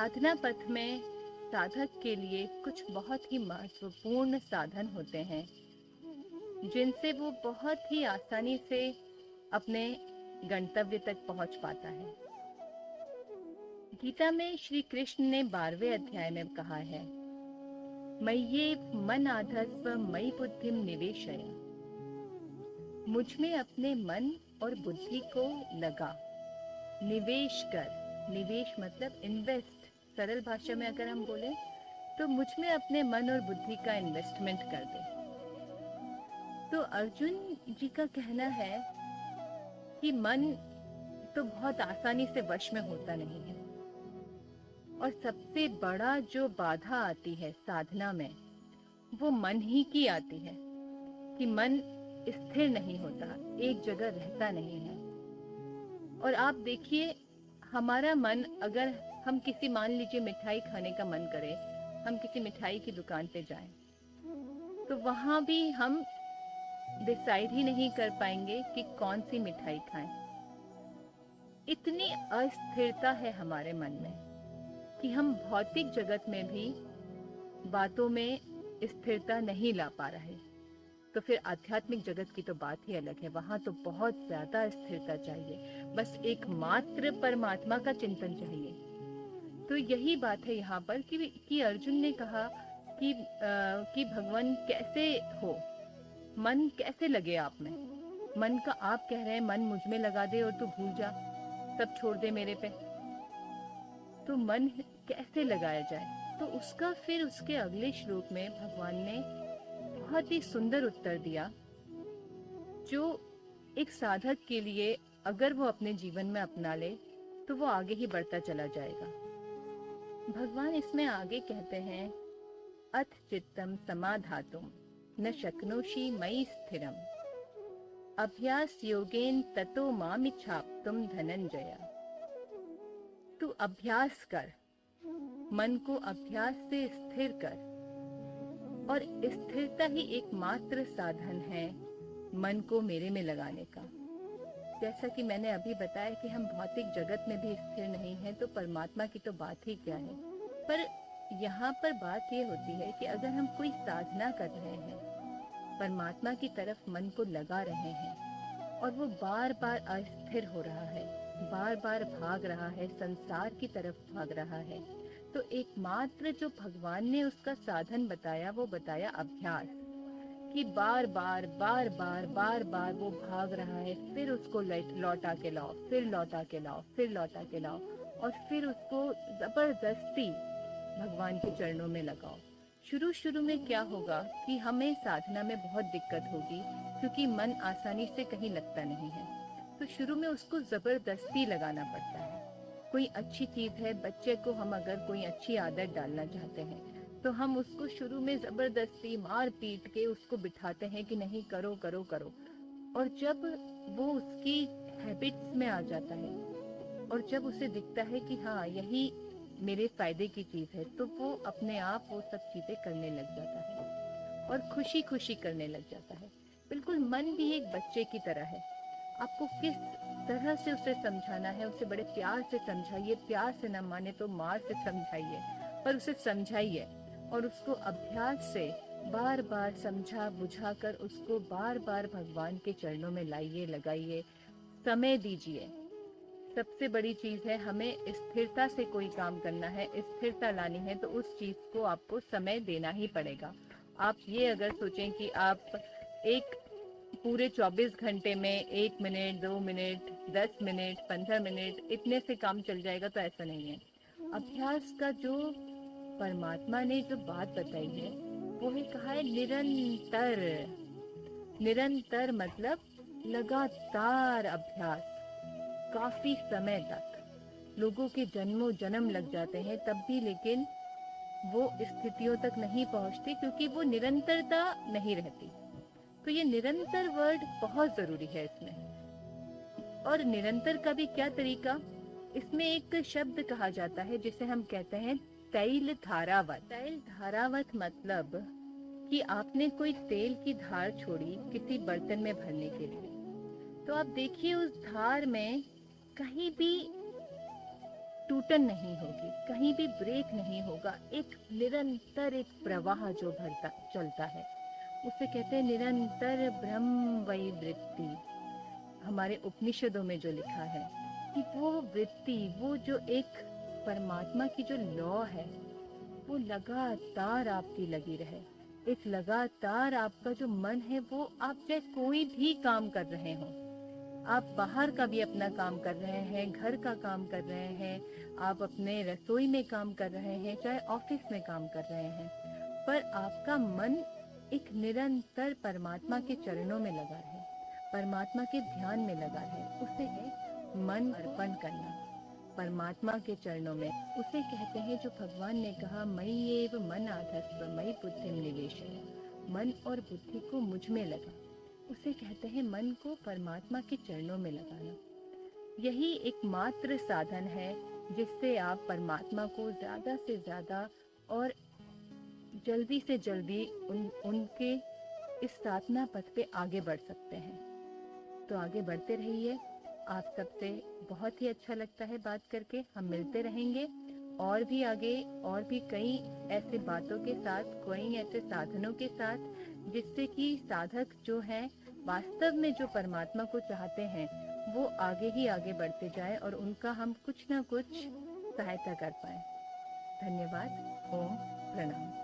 साधना पथ में साधक के लिए कुछ बहुत ही महत्वपूर्ण साधन होते हैं जिनसे वो बहुत ही आसानी से अपने गंतव्य तक पहुंच पाता है। गीता में श्री कृष्ण ने 12वें अध्याय में कहा है, मय्येव मन आधस्व मयि बुद्धिम निवेशय। मुझ में अपने मन और बुद्धि को लगा, निवेश कर। निवेश मतलब इन्वेस्ट। सरल भाषा में अगर हम बोले तो मुझ में अपने मन और बुद्धि का इन्वेस्टमेंट कर दे। तो अर्जुन जी का कहना है कि मन तो बहुत आसानी से वश में होता नहीं है, और सबसे बड़ा जो बाधा आती है साधना में वो मन ही की आती है कि मन स्थिर नहीं होता, एक जगह रहता नहीं है। और आप देखिए, हमारा मन, अगर हम किसी, मान लीजिए मिठाई खाने का मन करे, हम किसी मिठाई की दुकान पे जाएं, तो वहां भी हम डिसाइड ही नहीं कर पाएंगे कि कौन सी मिठाई खाएं। इतनी अस्थिरता है हमारे मन में कि हम भौतिक जगत में भी बातों में स्थिरता नहीं ला पा रहे। तो फिर आध्यात्मिक जगत की तो बात ही अलग है, वहां तो बहुत ज्यादा स्थिरता चाहिए, बस एकमात्र परमात्मा का चिंतन चाहिए। तो यही बात है यहाँ पर कि अर्जुन ने कहा कि भगवान कैसे हो, मन कैसे लगे आप में। मन का आप कह रहे हैं मन मुझ में लगा दे और तू भूल जा, सब छोड़ दे मेरे पे, तो मन कैसे लगाया जाए। तो उसका फिर उसके अगले श्लोक में भगवान ने बहुत ही सुंदर उत्तर दिया, जो एक साधक के लिए अगर वो अपने जीवन में अपना ले तो वो आगे ही बढ़ता चला जाएगा। भगवान इसमें आगे कहते हैं, अथ चित्तम समाधातुम न शक्नोषि मयि स्थिरम अभ्यास योगेन ततो मामिच्छाप्तुम धनंजय। तू अभ्यास कर, मन को अभ्यास से स्थिर कर, और स्थिरता ही एकमात्र साधन है मन को मेरे में लगाने का। जैसा कि मैंने अभी बताया कि हम भौतिक जगत में भी स्थिर नहीं हैं, तो परमात्मा की तो बात ही क्या है। पर यहाँ पर बात ये होती है कि अगर हम कोई साधना कर रहे हैं, परमात्मा की तरफ मन को लगा रहे हैं, और वो बार बार अस्थिर हो रहा है, बार बार भाग रहा है, संसार की तरफ भाग रहा है, तो एकमात्र जो भगवान ने उसका साधन बताया वो बताया अभ्यास। कि बार बार बार बार बार बार वो भाग रहा है, फिर उसको लौटा के लाओ, फिर लौटा के लाओ, फिर लौटा के लाओ, और फिर उसको जबरदस्ती भगवान के चरणों में लगाओ। शुरू शुरू में क्या होगा कि हमें साधना में बहुत दिक्कत होगी, क्योंकि मन आसानी से कहीं लगता नहीं है। तो शुरू में उसको जबरदस्ती लगाना पड़ता है। कोई अच्छी चीज है, बच्चे को हम अगर कोई अच्छी आदत डालना चाहते हैं तो हम उसको शुरू में जबरदस्ती मार पीट के उसको बिठाते हैं कि नहीं, करो करो करो। और जब वो उसकी हैबिट्स में आ जाता है और जब उसे दिखता है कि हाँ यही मेरे फायदे की चीज है, तो वो अपने आप वो सब चीजें करने लग जाता है और खुशी खुशी करने लग जाता है। बिल्कुल मन भी एक बच्चे की तरह है। आपको किस तरह से उसे समझाना है, उसे बड़े प्यार से समझाइए, प्यार से न माने तो मार से समझाइए, पर उसे समझाइए और उसको अभ्यास से बार बार समझा बुझा कर उसको बार बार भगवान के चरणों में लाइए, लगाइए, समय दीजिए। सबसे बड़ी चीज है, हमें स्थिरता से कोई काम करना है, स्थिरता लानी है तो उस चीज को आपको समय देना ही पड़ेगा। आप ये अगर सोचें कि आप एक पूरे 24 घंटे में 1 मिनट, 2 मिनट, 10 मिनट, 15 मिनट इतने से काम चल जाएगा, तो ऐसा नहीं है। अभ्यास का जो परमात्मा ने जो बात बताई है वो है, कहा है निरंतर। निरंतर मतलब लगातार अभ्यास, काफी समय तक। लोगों के जन्मों जन्म लग जाते हैं तब भी, लेकिन वो स्थितियों तक नहीं पहुंचते क्योंकि वो निरंतरता नहीं रहती। तो ये निरंतर वर्ड बहुत जरूरी है इसमें। और निरंतर का भी क्या तरीका, इसमें एक शब्द कहा जाता है जिसे हम कहते हैं तैल धारावत। तैल धारावत मतलब कि आपने कोई तेल की धार छोड़ी किसी बर्तन में भरने के लिए, तो आप देखिए उस धार में कहीं भी टूटन नहीं होगी, कहीं भी ब्रेक नहीं होगा, एक निरंतर एक प्रवाह जो भरता चलता है, उसे कहते हैं निरंतर ब्रह्म वैवृत्ति। हमारे उपनिषदों में जो लिखा है कि वो वृत्ति, वो जो एक परमात्मा की जो लौ है, वो लगातार आपकी लगी रहे। एक लगातार आपका जो मन है वो आप चाहे कोई भी काम कर रहे हो, आप बाहर का भी अपना काम कर रहे हैं, घर का काम कर रहे हैं, आप अपने रसोई में काम कर रहे हैं, चाहे ऑफिस में काम कर रहे हैं, पर आपका मन एक निरंतर परमात्मा के चरणों में लगा रहे, परमात्मा के ध्यान में लगा रहे, उसे है मन अर्पण करना परमात्मा के चरणों में। उसे कहते हैं जो भगवान ने कहा, मयि एव मन आधत्स्व मयि बुद्धिम निवेशय, मन और बुद्धि को मुझ में लगा। उसे कहते हैं मन को परमात्मा के चरणों में लगाना। यही एकमात्र साधन है जिससे आप परमात्मा को ज़्यादा से ज़्यादा और जल्दी से जल्दी उनके इस साधना पथ पे आगे बढ़ सकते हैं। तो आगे बढ़ते रहिए। आप सबसे बहुत ही अच्छा लगता है बात करके। हम मिलते रहेंगे और भी आगे, और भी कई ऐसे बातों के साथ, कई ऐसे साधनों के साथ, जिससे कि साधक जो हैं वास्तव में जो परमात्मा को चाहते हैं वो आगे ही आगे बढ़ते जाए और उनका हम कुछ ना कुछ सहायता कर पाए। धन्यवाद। ओम प्रणाम।